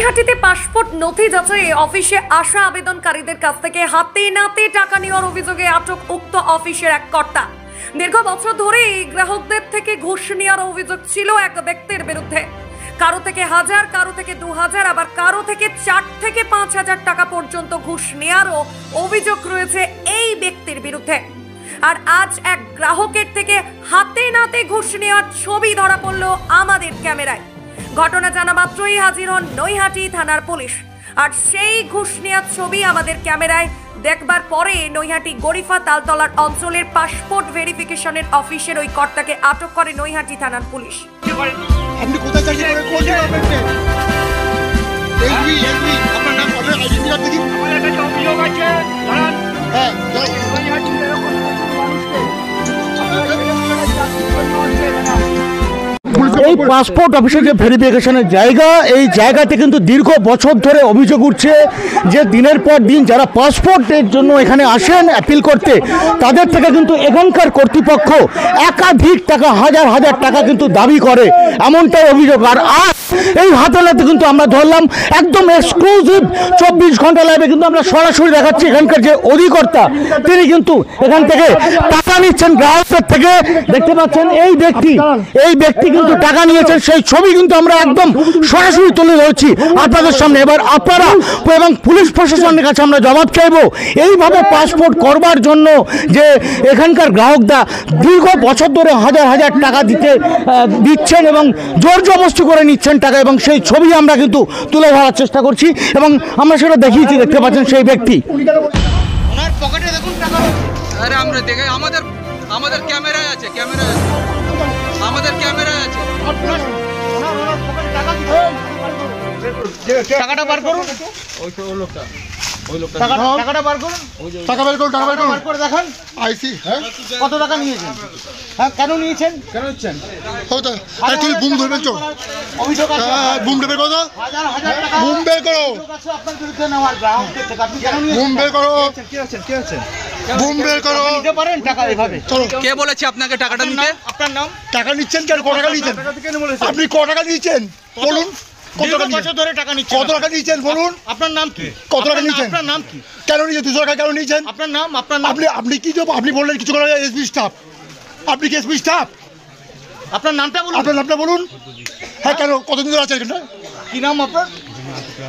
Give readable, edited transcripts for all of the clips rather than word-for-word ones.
নৈহাটিতে passport নথি যাচাই অফিসে আসা আবেদনকারীদের কাছ থেকে হাতে নাতে টাকা নেওয়ার অভিযোগে আটক উক্ত অফিসের এক কর্তা। দীর্ঘ বছর ধরে গ্রাহকদের থেকে ঘুষ নেওয়ার অভিযোগ ছিল এক ব্যক্তির বিরুদ্ধে। কারো থেকে 1000, কারো থেকে 2000, আবার কারো থেকে 4 থেকে 5000 টাকা পর্যন্ত ঘুষ নেওয়ারও অভিযোগ রয়েছে এই ব্যক্তির বিরুদ্ধে। আর আজ এক গ্রাহকের থেকে হাতে নাতে ঘুষ নেওয়ার ছবি ধরা পড়ল আমাদের ক্যামেরায়। ঘটনা জানা মাত্রই হাজির হন নৈহাটি থানার পুলিশ। আর সেই ঘুষ নেওয়ার ছবি আমাদের ক্যামেরায় দেখবার পরে নৈহাটি গরিফা তালতলার অঞ্চলের পাসপোর্ট ভেরিফিকেশনের অফিসের ওই কর্তাকে আটক করে নৈহাটি থানার পুলিশ। আপনি কোথায় চাকরি করেন? কোন ডিপার্টমেন্টে? আপনার নাম কবে? আইডি কার্ড দেখি। আমাদের কাছে অভিযোগ আছে। হ্যাঁ, নৈহাটি এরকম মানুষকে এই পাসপোর্ট অফিসের যে ভেরিফিকেশনের জায়গা, এই জায়গাতে কিন্তু দীর্ঘ বছর ধরে অভিযোগ উঠছে যে দিনের পর দিন যারা পাসপোর্টের জন্য এখানে আসেন অ্যাপিল করতে, তাদের থেকে কিন্তু এখানকার কর্তৃপক্ষ একাধিক টাকা, হাজার হাজার টাকা কিন্তু দাবি করে, এমনটাই অভিযোগ। আর এই হাতে কিন্তু আমরা ধরলাম একদম এক্সক্লুসিভ 24 ঘন্টা লাইভে কিন্তু আমরা সরাসরি দেখাচ্ছি এখানকার যে অধিকর্তা, তিনি কিন্তু এখান থেকে টাকা নিচ্ছেন গ্রাহকদের থেকে। দেখতে পাচ্ছেন এই ব্যক্তি কিন্তু টাকা নিয়েছেন, সেই ছবি কিন্তু আমরা একদম সরাসরি তুলে ধরছি আপনাদের সামনে। এবার আপনারা এবং পুলিশ প্রশাসনের কাছে আমরা জবাব চাইবো, এইভাবে পাসপোর্ট করবার জন্য যে এখানকার গ্রাহকরা দীর্ঘ বছর ধরে হাজার হাজার টাকা দিচ্ছেন এবং জোর জবরদস্তি করে নিচ্ছেন টাকা, এবং সেই ছবি আমরা কিন্তু তুলে ধরার চেষ্টা করছি এবং আমরা সেটা দেখিয়েছি। দেখতে পাচ্ছেন সেই ব্যক্তি ওনার পকেটে দেখুন টাকা। আরে আমরা দেখে আমাদের ক্যামেরায় আছে, আমাদের ক্যামেরায় আছে। ওনার পকেটে টাকা দিতে টাকাটা বার করুন। ওই লোকটা টাকাটা বার করুন। টাকা বার করে দেখান। আইসি। হ্যাঁ, কত টাকা নিয়েছেন? হ্যাঁ, কেন নিয়েছেন? কেন নিচ্ছেন? হয়তো আরে তুমি বুম ধরবেন তো অভিযোগ আছে। বুম বের করো, হাজার হাজার টাকা বুম বের করো। অভিযোগ আছে আপনার বিরুদ্ধে নেওয়ার গ্রাহকদের থেকে। আপনি কেন নিয়েছেন? বুম বের করো। কি আছেন? বুম বের করো। নিতে পারেন টাকা এইভাবে? চলো। কে বলেছে আপনাকে টাকাটা নিতে? আপনার নাম? টাকা নিচ্ছেন কেন? কত টাকা নিয়েছেন? আপনি কত টাকা নিয়েছেন বলুন? কত বছর ধরে টাকা নিচ্ছেন? কত টাকা নিয়েছেন বলুন? আপনার নাম কি? কত টাকা নিয়েছেন? আপনার নাম কি? কেন নিয়েছেন? 200 টাকা কেন নিয়েছেন? আপনার নাম? আপনি কি জব? আপনি বললেন কিছু করে এসপি স্টাফ। আপনি কি এসপি স্টাফ? আপনার নামটা বলুন। আপনার নামটা বলুন। হ্যাঁ, কেন? কতদিন ধরে আছেন এখানে? কি নাম আপনার?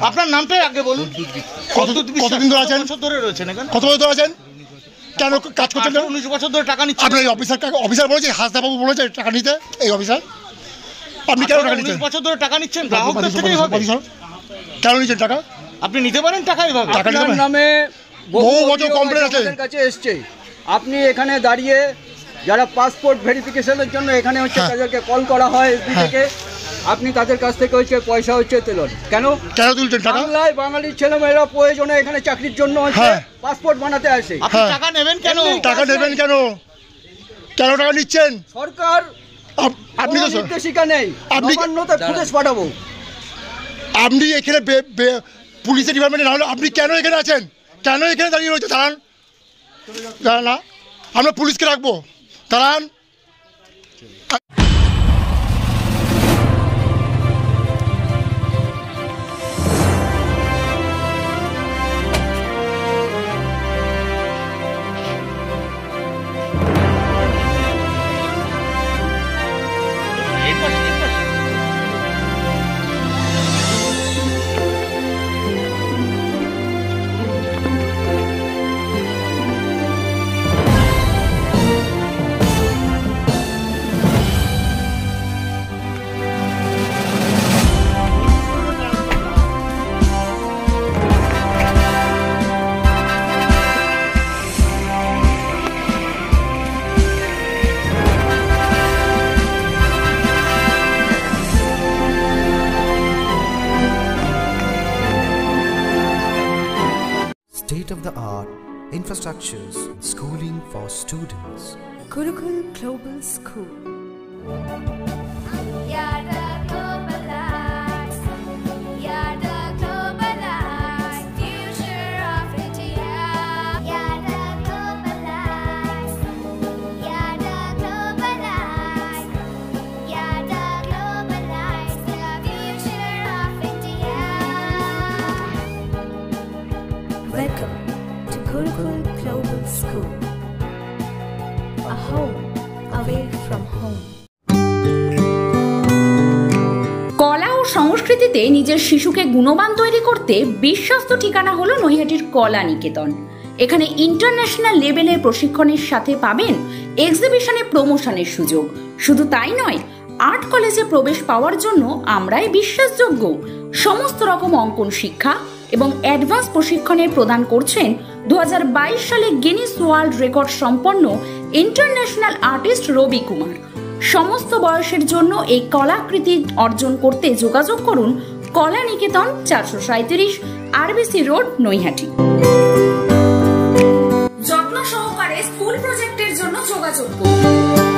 আপনার নামটাই আগে বলুন। কতদিন ধরে আছেন? বছর ধরে রয়েছেন এখানে। কত বছর ধরে আছেন? কেন কাজ করছেন? 19 বছর ধরে টাকা নিচ্ছেন। আপনার অফিসার বলেছে, হাসদাবাবু বলেছে টাকা নিতে। এই অফিসার আপনি কেন টাকা নিচ্ছেন? 19 বছর ধরে টাকা নিচ্ছেন গ্রাহকদের থেকে। কেন নিচ্ছেন টাকা? আপনি নিতে পারেন টাকা এইভাবে? আপনার নামে বহু বছর কমপ্লেন আছে, আমাদের কাছে এসছে। আপনি এখানে দাঁড়িয়ে যারা পাসপোর্ট ভেরিফিকেশনের জন্য এখানে হচ্ছে তাদেরকে কল করা হয় এসবি থেকে, আপনি তাদের কাছ থেকে হচ্ছে পয়সা হচ্ছে তুলুন। কেন তুলছেন টাকা? বাংলায় বাঙালির ছেলেমেয়েরা প্রয়োজনে এখানে চাকরির জন্য হচ্ছে পাসপোর্ট বানাতে আসে। আপনি টাকা নেবেন কেন? টাকা নেবেন কেন? কেন টাকা নিচ্ছেন? সরকার আপনি তো নির্দেশিকা নেই, আপনি পুলিশ পাঠাবো। আপনি এখানে পুলিশের ডিপার্টমেন্টে না হলে আপনি কেন এখানে আছেন? কেন এখানে দাঁড়িয়ে রয়েছে? দাঁড়ান না, আমরা পুলিশকে রাখবো। দাঁড়ান। State-of-the-art infrastructures and schooling for students. Gurukul Global School. Gurukul Global School, a home away from home. কলা ও সংস্কৃতিতে নিজের শিশুকে গুণবান তৈরি করতে বিশ্বস্ত ঠিকানা হলো নৈহাটির কলা নিকেতন। এখানে ইন্টারন্যাশনাল লেভেলের প্রশিক্ষণের সাথে পাবেন এক্সিবিশনে প্রমোশনের সুযোগ। শুধু তাই নয়, আর্ট কলেজে প্রবেশ পাওয়ার জন্য আমরাই বিশ্বাসযোগ্য। সমস্ত রকম অঙ্কন শিক্ষা এবং অ্যাডভান্স প্রশিক্ষণের প্রদান করছেন 2022 সালে গিনিস ওয়ার্ল্ড রেকর্ড সম্পন্ন ইন্টারন্যাশনাল আর্টিস্ট রবি কুমার। সমস্ত বয়সের জন্য এই কলাকৃতি অর্জন করতে যোগাযোগ করুন কলা নিকেতন 437 আরবিসি রোড, নৈহাটি। যত্ন সহকারে স্কুল প্রজেক্টের জন্য যোগাযোগ করুন।